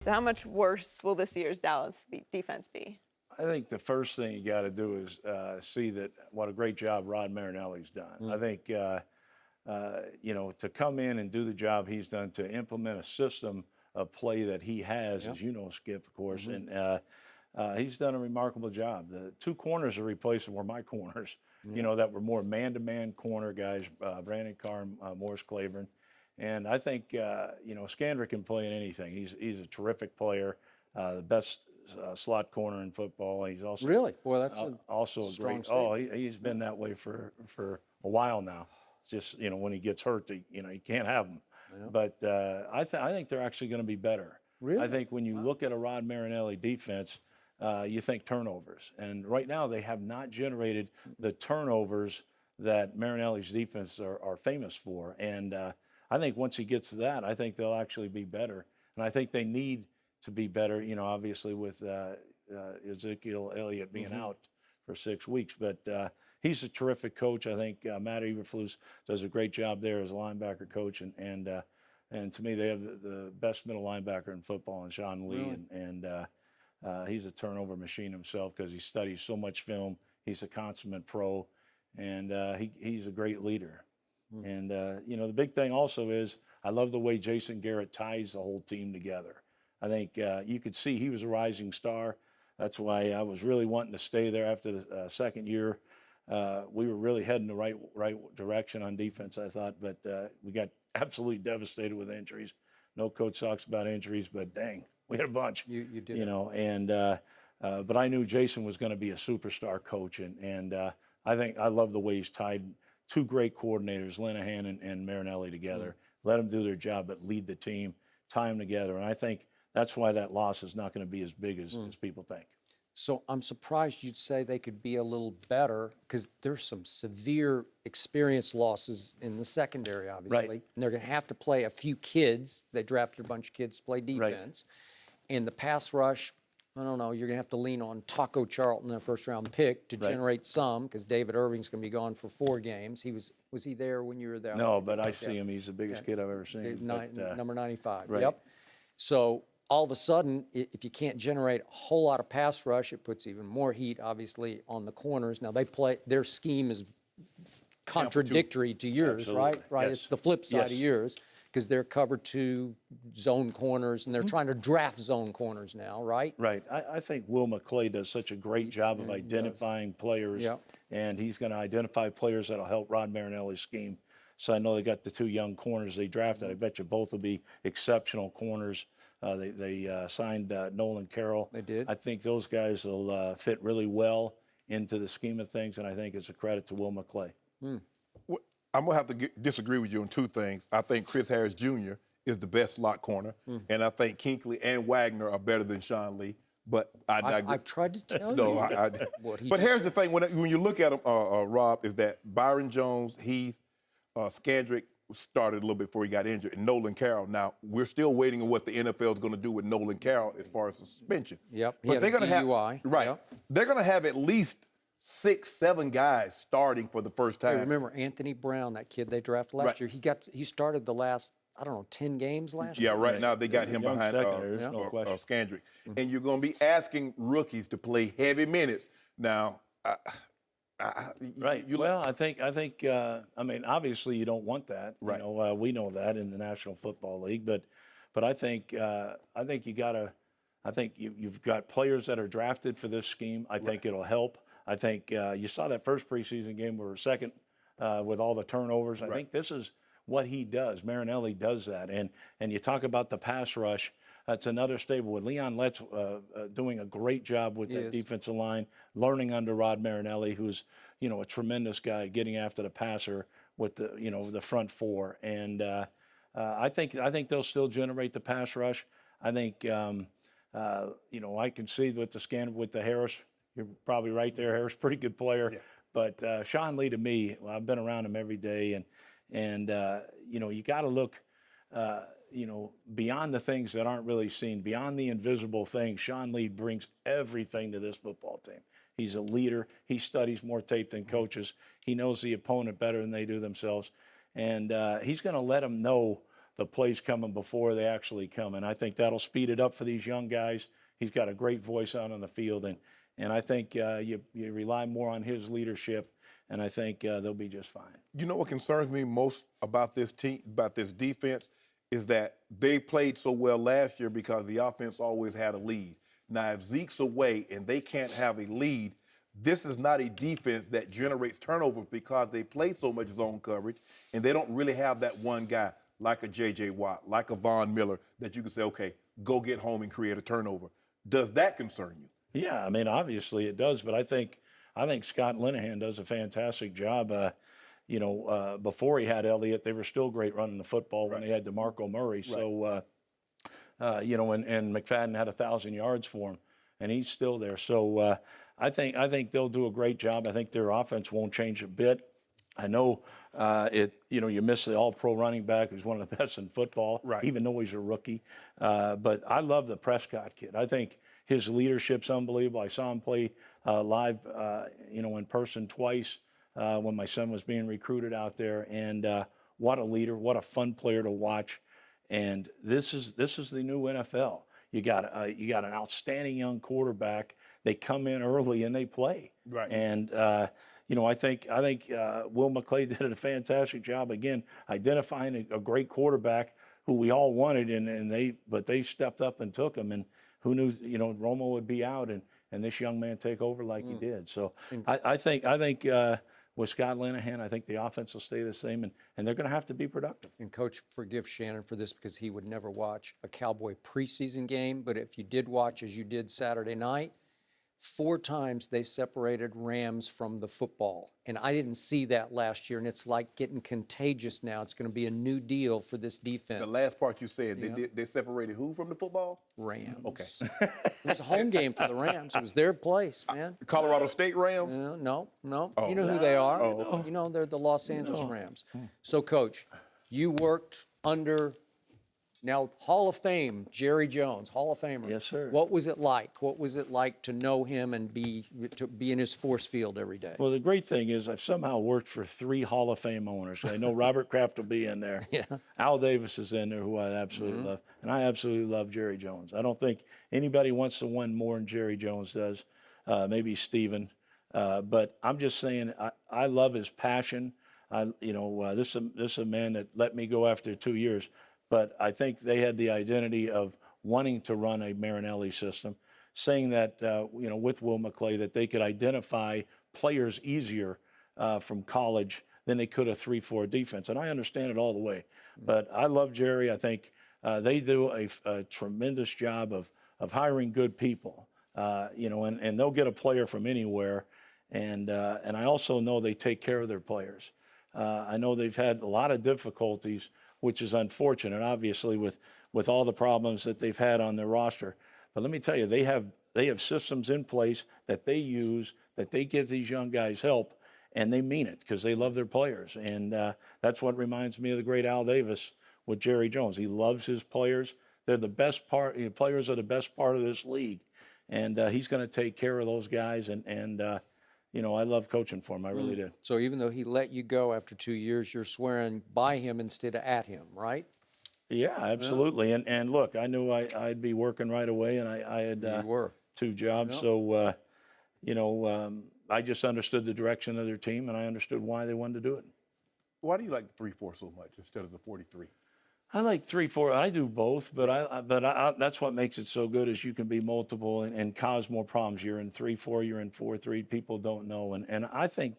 So how much worse will this year's Dallas defense be? I think the first thing you got to do is see that what a great job Rod Marinelli's done. I think, to come in and do the job he's done, to implement a system of play that he has, as you know, Skip, of course, and he's done a remarkable job. The two corners are replaced were my corners, that were more man-to-man corner guys, Brandon Carr, Morris Claiborne. And I think, Scandrick can play in anything. He's a terrific player, the best slot corner in football. He's also really, boy, that's also a strong great. statement. He's been that way for a while now. It's just when he gets hurt, you can't have him. Yeah. But I think they're actually going to be better. Really? I think when you look at a Rod Marinelli defense, you think turnovers, and right now they have not generated the turnovers that Marinelli's defense are famous for. And I think once he gets to that, I think they'll actually be better. And I think they need to be better, obviously with Ezekiel Elliott being out for 6 weeks. But he's a terrific coach. I think Matt Eberflus does a great job there as a linebacker coach. And to me, they have the best middle linebacker in football in Sean Lee. Really? And he's a turnover machine himself because he studies so much film. He's a consummate pro. And he's a great leader. And, the big thing also is I love the way Jason Garrett ties the whole team together. I think you could see he was a rising star. That's why I was really wanting to stay there after the second year. We were really heading the right direction on defense, I thought, but we got absolutely devastated with injuries. No coach talks about injuries, but dang, we had a bunch. You did. But I knew Jason was going to be a superstar coach, and I love the way he's tied two great coordinators, Linehan and Marinelli, together. Let them do their job, but lead the team, tie them together. And I think that's why that loss is not going to be as big as people think. So I'm surprised you'd say they could be a little better because there's some severe experience losses in the secondary, obviously. Right. And they're going to have to play a few kids. They drafted a bunch of kids to play defense. Right. And the pass rush, I don't know, you're going to have to lean on Taco Charlton, their first-round pick, to generate some because David Irving's going to be gone for 4 games. Was he there when you were there? No, but I see him. He's the biggest kid I've ever seen. Number 95. Right. Yep. So all of a sudden, if you can't generate a whole lot of pass rush, it puts even more heat, obviously, on the corners. Now, their scheme is contradictory to yours, Absolutely. right? Yes. It's the flip side of yours because they're cover 2 zone corners, and they're trying to draft zone corners now, right? Right. I think Will McClay does such a great job of identifying players, and he's going to identify players that'll help Rod Marinelli's scheme. So I know they got the 2 young corners they drafted. I bet you both will be exceptional corners. They signed Nolan Carroll. They did. I think those guys will fit really well into the scheme of things, and I think it's a credit to Will McClay. I'm going to have to disagree with you on 2 things. I think Chris Harris Jr. is the best slot corner, and I think Kinkley and Wagner are better than Sean Lee. But I've tried to tell you. No, but here's the thing. When you look at him, Rob, is that Byron Jones, Heath, Scandrick started a little bit before he got injured, and Nolan Carroll. Now, we're still waiting on what the NFL is going to do with Nolan Carroll as far as suspension. Yep, but they're going to have DUI. Right. Yep. They're going to have at least 6, 7 guys starting for the first time. Hey, remember Anthony Brown, that kid they drafted last year? He started the last, 10 games last year. Yeah, right now they got him behind Scandrick. And you're going to be asking rookies to play heavy minutes. Now, Right. Well, I think. Obviously, you don't want that. Right. We know that in the National Football League, but I think you gotta. I think you've got players that are drafted for this scheme. I think it'll help. I think you saw that first preseason game where we're second with all the turnovers. I think this is what he does. Marinelli does that, and you talk about the pass rush. That's another stable with Leon Letts doing a great job with that defensive line, learning under Rod Marinelli, who's a tremendous guy, getting after the passer with the front 4. And I think they'll still generate the pass rush. I think I can see with the Harris. You're probably right there. Harris, pretty good player, but Sean Lee to me, I've been around him every day, and you got to look. Beyond the things that aren't really seen, beyond the invisible things, Sean Lee brings everything to this football team. He's a leader. He studies more tape than coaches. He knows the opponent better than they do themselves. And he's going to let them know the plays coming before they actually come. And I think that'll speed it up for these young guys. He's got a great voice out on the field, and I think you rely more on his leadership, and I think they'll be just fine. You know what concerns me most about this team, about this defense, is that they played so well last year because the offense always had a lead. Now, if Zeke's away and they can't have a lead, this is not a defense that generates turnovers because they play so much zone coverage, and they don't really have that one guy like a J.J. Watt, like a Von Miller, that you can say, okay, go get home and create a turnover. Does that concern you? Yeah, I mean, obviously it does, but I think Scott Linehan does a fantastic job. Before he had Elliott, they were still great running the football when they had DeMarco Murray. So, and McFadden had 1,000 yards for him, and he's still there. So I think they'll do a great job. I think their offense won't change a bit. I know you miss the all-pro running back who's one of the best in football, even though he's a rookie. But I love the Prescott kid. I think his leadership's unbelievable. I saw him play live, in person twice when my son was being recruited out there. And what a leader, what a fun player to watch. And this is the new NFL. You got an outstanding young quarterback. They come in early and they play. Right. And I think Will McClay did a fantastic job again identifying a great quarterback who we all wanted, but they stepped up and took him. And who knew Romo would be out and this young man take over like he did. So I think with Scott Linehan, I think the offense will stay the same, and they're going to have to be productive. And Coach, forgive Shannon for this because he would never watch a Cowboy preseason game, but if you did watch, as you did Saturday night, 4 times they separated Rams from the football. And I didn't see that last year, and it's like getting contagious now. It's going to be a new deal for this defense. The last part you said, they separated who from the football? Rams. Okay. It was a home game for the Rams. It was their place, man. Colorado State Rams? No. Oh. You know who they are. Oh. You know they're the Los Angeles Rams. So, Coach, you worked under now Hall of Fame, Jerry Jones, Hall of Famer. Yes, sir. What was it like? What was it like to know him and to be in his force field every day? Well, the great thing is I've somehow worked for 3 Hall of Fame owners. I know Robert Kraft will be in there. Yeah. Al Davis is in there, who I absolutely love. And I absolutely love Jerry Jones. I don't think anybody wants to win more than Jerry Jones does. Maybe Steven. But I'm just saying I love his passion. This is a man that let me go after 2 years. But I think they had the identity of wanting to run a Marinelli system, saying that, with Will McClay, that they could identify players easier from college than they could a 3-4 defense. And I understand it all the way. But I love Jerry. I think they do a tremendous job of hiring good people, and they'll get a player from anywhere. And I also know they take care of their players. I know they've had a lot of difficulties, which is unfortunate, obviously, with all the problems that they've had on their roster. But let me tell you, they have systems in place that they use, that they give these young guys help, and they mean it because they love their players. And that's what reminds me of the great Al Davis with Jerry Jones. He loves his players. They're the best part. Players are the best part of this league, and he's going to take care of those guys. And I love coaching for him. I really do. So even though he let you go after 2 years, you're swearing by him instead of at him, right? Yeah, absolutely. And look, I knew I'd be working right away, and I had You were. 2 jobs. Yep. So, I just understood the direction of their team, and I understood why they wanted to do it. Why do you like the 3-4 so much instead of the 43? I like 3-4. I do both, but I that's what makes it so good is you can be multiple and cause more problems. You're in 3-4, you're in 4-3. People don't know, and I think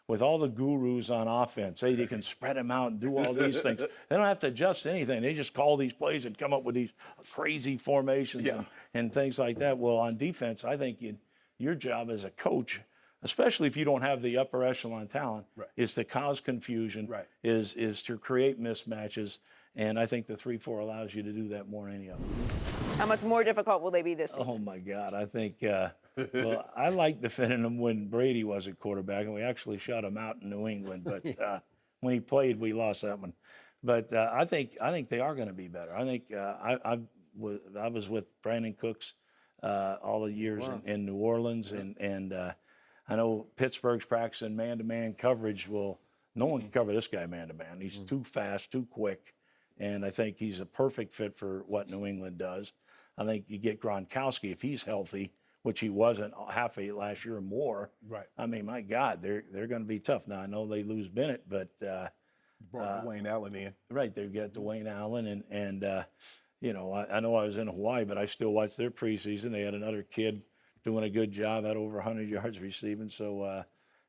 with all the gurus on offense, hey, they can spread them out and do all these things. They don't have to adjust anything. They just call these plays and come up with these crazy formations and things like that. Well, on defense, I think your job as a coach, especially if you don't have the upper echelon talent, is to cause confusion, is to create mismatches. And I think the 3-4 allows you to do that more than any other. How much more difficult will they be this season? Oh, my God. I think, well, I liked defending them when Brady was at quarterback, and we actually shut him out in New England. But when he played, we lost that one. But I think they are going to be better. I think I was with Brandon Cooks all the years in New Orleans, and I know Pittsburgh's practicing man-to-man coverage. Well, no one can cover this guy man-to-man. He's too fast, too quick. and I think he's a perfect fit for what New England does. I think you get Gronkowski if he's healthy, which he wasn't half of last year or more. Right. I mean, my God, they're going to be tough. Now I know they lose Bennett, but Brought Dwayne Allen in. right, they've got Dwayne Allen, and you know, I know I was in Hawaii, but I still watched their preseason. They had another kid doing a good job at over 100 yards receiving. So,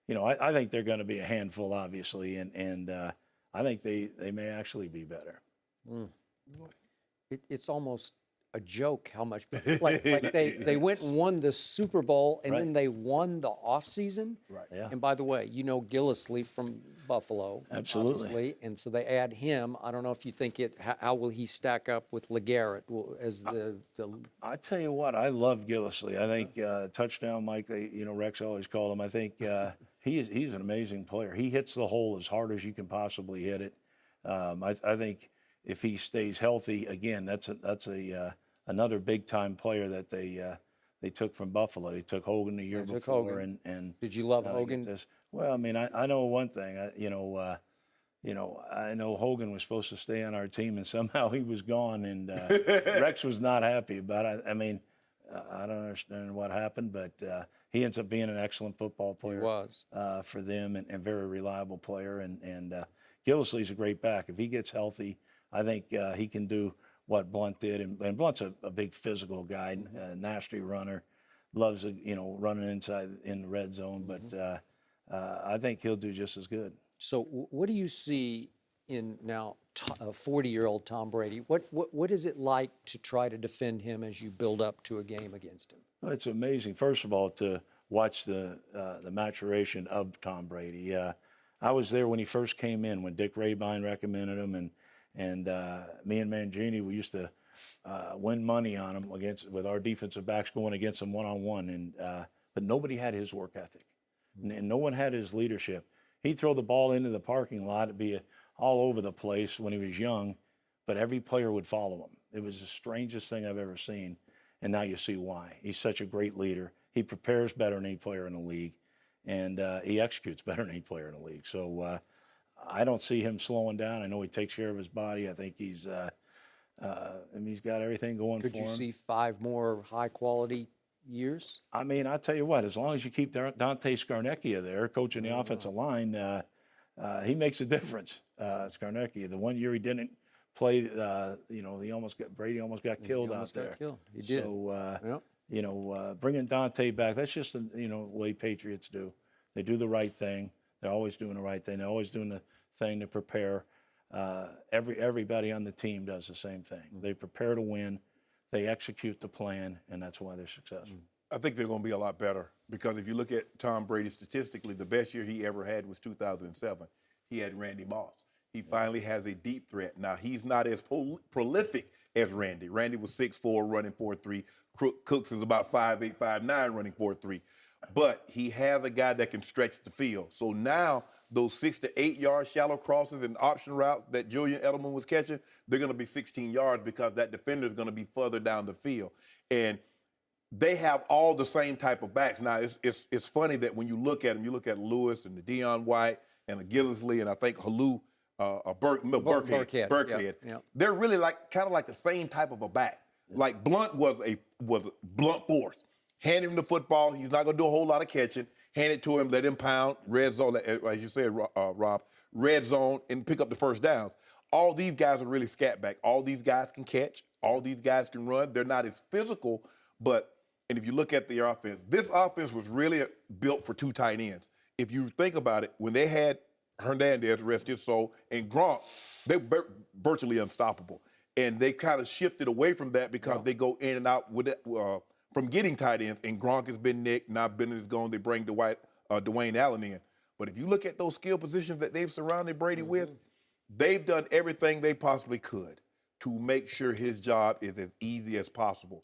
you know, I think they're going to be a handful, obviously, and I think they may actually be better. It's almost a joke how much like they went and won the Super Bowl and then Right. they won the offseason. Right. Yeah. And by the way, you know Gillislee from Buffalo. Absolutely. Obviously, and so they add him. I don't know if you think how will he stack up with LeGarrette as the I tell you what, I love Gillislee. I think touchdown Mike, you know, Rex always called him. I think he's an amazing player. He hits the hole as hard as you can possibly hit it. I think if he stays healthy, again, that's another big time player that they took from Buffalo. They took Hogan the year took before, Hogan. and Did you love now they get Hogan? this. Well, I mean, I know one thing. I know Hogan was supposed to stay on our team, and somehow he was gone, and Rex was not happy about it. I mean, I don't understand what happened, but he ends up being an excellent football player. He was. For them, and very reliable player. And Gillislee's a great back. If he gets healthy, I think he can do what Blunt did. And Blunt's a big physical guy, a nasty runner, loves running inside in the red zone. But I think he'll do just as good. So what do you see in now a 40-year-old Tom Brady? What is it like to try to defend him as you build up to a game against him? Well, it's amazing, first of all, to watch the maturation of Tom Brady. I was there when he first came in, when Dick Rabine recommended him, and me and Mangini, we used to win money on him with our defensive backs going against him one-on-one, but nobody had his work ethic, and no one had his leadership. He'd throw the ball into the parking lot. It'd be all over the place when he was young, but every player would follow him. It was the strangest thing I've ever seen, and now you see why. He's such a great leader. He prepares better than any player in the league, and he executes better than any player in the league. So I don't see him slowing down. I know he takes care of his body. I think he's got everything going for him. Could you see 5 more high-quality years? I mean, I tell you what, as long as you keep Dante Scarnecchia there coaching the offensive line, he makes a difference. Scarnecchia, the one year he didn't play, Brady almost got killed out there. He did. So, bringing Dante back, that's just the way Patriots do. They do the right thing. They're always doing the right thing. They're always doing the thing to prepare. Everybody on the team does the same thing. They prepare to win. They execute the plan, and that's why they're successful. I think they're going to be a lot better because if you look at Tom Brady statistically, the best year he ever had was 2007. He had Randy Moss. He finally has a deep threat. Now, he's not as prolific as Randy. Randy was 6'4", running 4.3. Cooks is about 5'8", 5'9", running 4.3. But he has a guy that can stretch the field. So now those 6 to 8 yard shallow crosses and option routes that Julian Edelman was catching, they're going to be 16 yards because that defender is going to be further down the field. And they have all the same type of backs. Now, it's funny that when you look at them, you look at Lewis and the Deion White and the Gillislee and I think Halou, Burkhead. Yeah. They're really kind of like the same type of a back. Like Blunt was a blunt force. Hand him the football. He's not going to do a whole lot of catching. Hand it to him, let him pound, red zone, as you said, Rob, red zone, and pick up the first downs. All these guys are really scat back. All these guys can catch. All these guys can run. They're not as physical, and if you look at their offense, this offense was really built for 2 tight ends. If you think about it, when they had Hernandez, rest his soul, and Gronk, they were virtually unstoppable. And they kind of shifted away from that because they go in and out with it, from getting tight ends, and Gronk has been nicked, now Bennett is gone, they bring Dwayne Allen in. But if you look at those skill positions that they've surrounded Brady with, they've done everything they possibly could to make sure his job is as easy as possible.